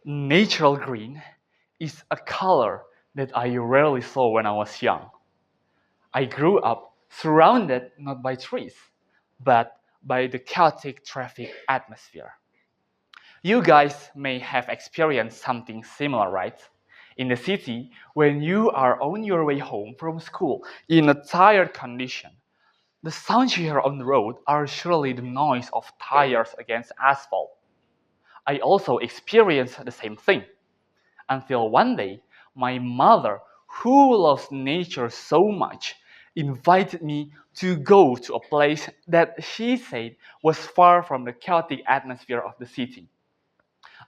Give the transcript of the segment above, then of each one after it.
Natural green is a color that I rarely saw when I was young. I grew up surrounded not by trees, but by the chaotic traffic atmosphere. You guys may have experienced something similar, right? In the city, when you are on your way home from school in a tired condition, the sounds you hear on the road are surely the noise of tires against asphalt. I also experienced the same thing until one day my mother, who loves nature so much, invited me to go to a place that she said was far from the chaotic atmosphere of the city.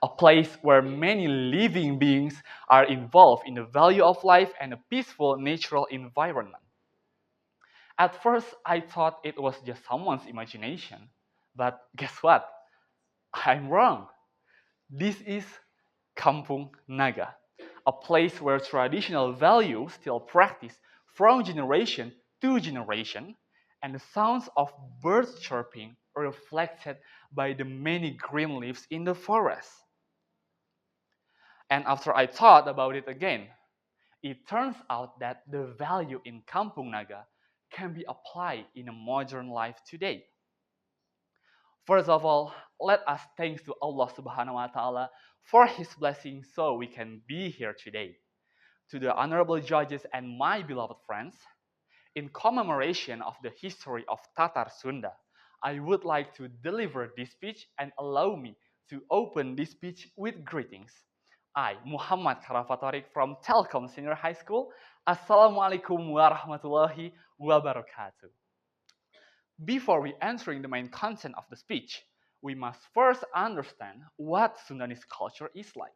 A place where many living beings are involved in the value of life and a peaceful natural environment. At first, I thought it was just someone's imagination. But guess what? I'm wrong. This is Kampung Naga, a place where traditional values still practiced from generation to generation, and the sounds of birds chirping are reflected by the many green leaves in the forest. And after I thought about it again, it turns out that the value in Kampung Naga can be applied in a modern life today. First of all, let us thanks to Allah Subhanahu wa Ta'ala for His blessing so we can be here today. To the honorable judges and my beloved friends, in commemoration of the history of Tatar Sunda, I would like to deliver this speech and allow me to open this speech with greetings. I, Muhammad Raffa Thariq from Telkom Senior High School. Assalamualaikum warahmatullahi wabarakatuh. Before we entering the main content of the speech, we must first understand what Sundanese culture is like.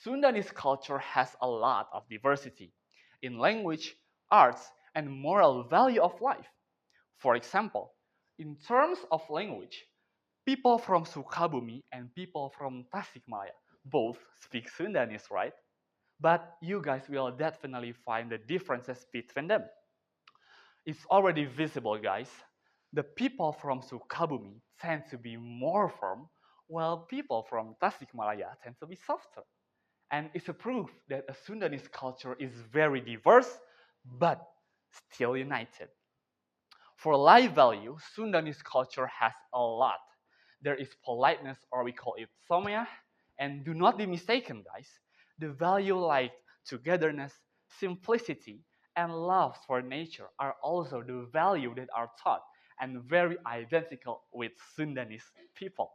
Sundanese culture has a lot of diversity in language, arts, and moral value of life. For example, in terms of language, people from Sukabumi and people from Tasikmalaya both speak Sundanese, right? But you guys will definitely find the differences between them. It's already visible, guys. The people from Sukabumi tend to be more firm, while people from Tasikmalaya tend to be softer. And it's a proof that a Sundanese culture is very diverse, but still united. For life value, Sundanese culture has a lot. There is politeness, or we call it somya, and do not be mistaken, guys. The value like togetherness, simplicity, and love for nature are also the value that are taught and very identical with Sundanese people.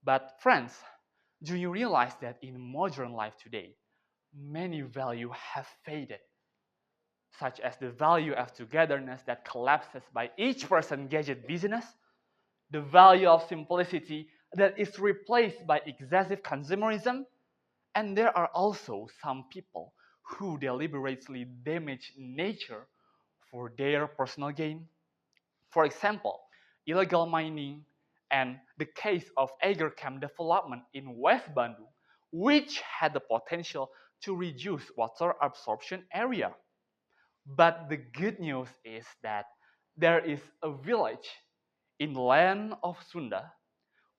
But friends, do you realize that in modern life today, many values have faded, such as the value of togetherness that collapses by each person gadget business, the value of simplicity that is replaced by excessive consumerism, and there are also some people who deliberately damage nature for their personal gain. For example, illegal mining and the case of Agar Camp development in West Bandung, which had the potential to reduce water absorption area. But the good news is that there is a village in the land of Sunda,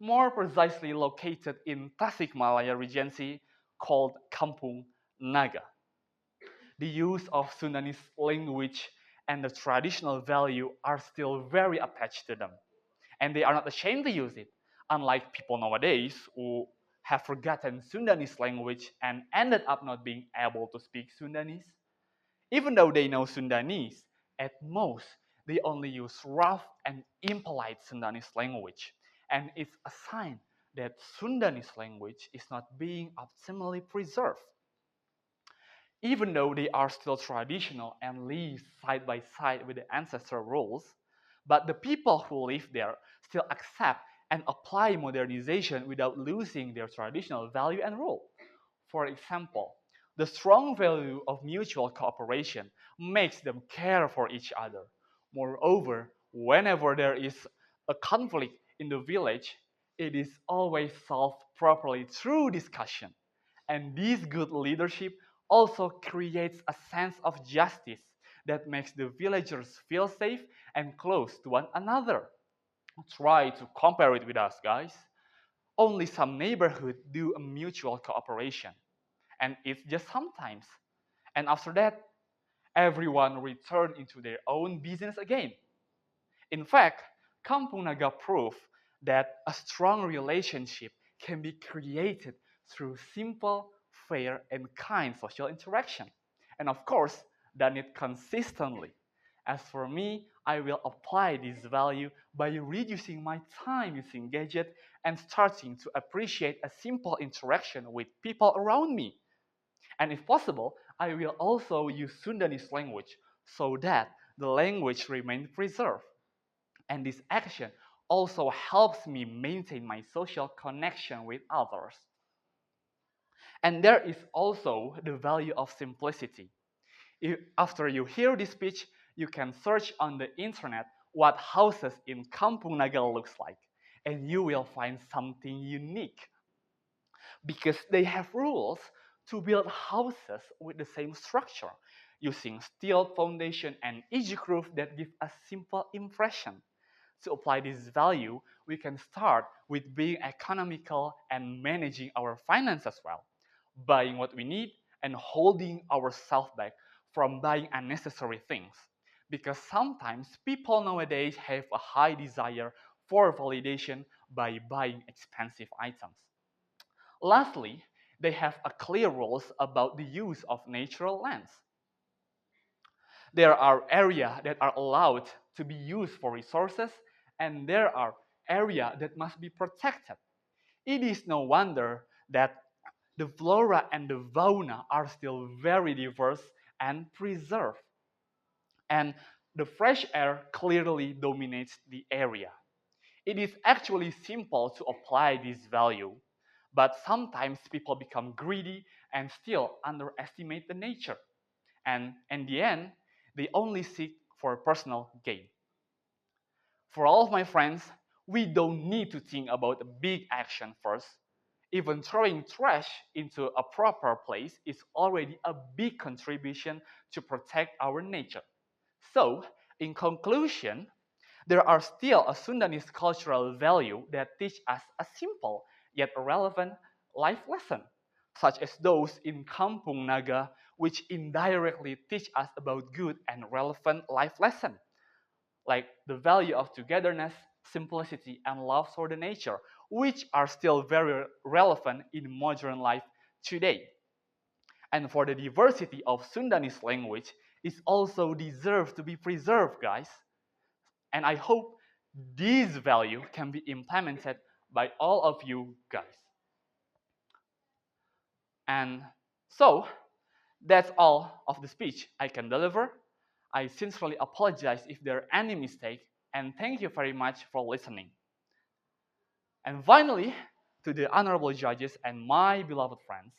more precisely located in Tasikmalaya Regency, called Kampung Naga. The use of Sundanese language and the traditional value are still very attached to them. And they are not ashamed to use it, unlike people nowadays who have forgotten Sundanese language and ended up not being able to speak Sundanese. Even though they know Sundanese, at most they only use rough and impolite Sundanese language. And it's a sign that Sundanese language is not being optimally preserved. Even though they are still traditional and live side by side with the ancestral rules, but the people who live there still accept and apply modernization without losing their traditional value and rule. For example, the strong value of mutual cooperation makes them care for each other. Moreover, whenever there is a conflict in the village, it is always solved properly through discussion. And this good leadership also creates a sense of justice that makes the villagers feel safe and close to one another. Try to compare it with us, guys. Only some neighborhoods do a mutual cooperation, and it's just sometimes. And after that, everyone return into their own business again. In fact, Kampung Naga proof that a strong relationship can be created through simple, fair, and kind social interaction. And of course, done it consistently. As for me, I will apply this value by reducing my time using gadget and starting to appreciate a simple interaction with people around me. And if possible, I will also use Sundanese language so that the language remains preserved. And this action also helps me maintain my social connection with others. And there is also the value of simplicity. After you hear this speech, you can search on the internet what houses in Kampung Naga looks like, and you will find something unique because they have rules to build houses with the same structure using steel foundation and edge roof that give a simple impression. To apply this value, we can start with being economical and managing our finance as well, buying what we need and holding ourselves back from buying unnecessary things. Because sometimes people nowadays have a high desire for validation by buying expensive items. Lastly, they have a clear rules about the use of natural lands. There are areas that are allowed to be used for resources, and there are areas that must be protected. It is no wonder that the flora and the fauna are still very diverse and preserved. And the fresh air clearly dominates the area. It is actually simple to apply this value, but sometimes people become greedy and still underestimate the nature. And in the end, they only seek for personal gain. For all of my friends, we don't need to think about a big action first. Even throwing trash into a proper place is already a big contribution to protect our nature. So, in conclusion, there are still a Sundanese cultural value that teach us a simple yet relevant life lesson, such as those in Kampung Naga, which indirectly teach us about good and relevant life lesson, like the value of togetherness, simplicity, and love for the nature, which are still very relevant in modern life today. And for the diversity of Sundanese language is also deserve to be preserved, guys. And I hope this value can be implemented by all of you guys. And so that's all of the speech I can deliver. I sincerely apologize if there are any mistakes, and thank you very much for listening. And finally, to the honorable judges and my beloved friends,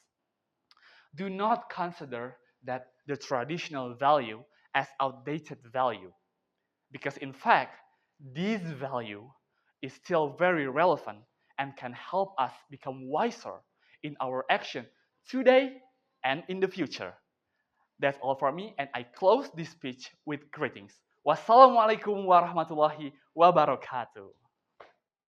do not consider that the traditional value as outdated value, because in fact, this value is still very relevant and can help us become wiser in our action today and in the future. That's all from me, and I close this speech with greetings. Wassalamualaikum warahmatullahi wabarakatuh.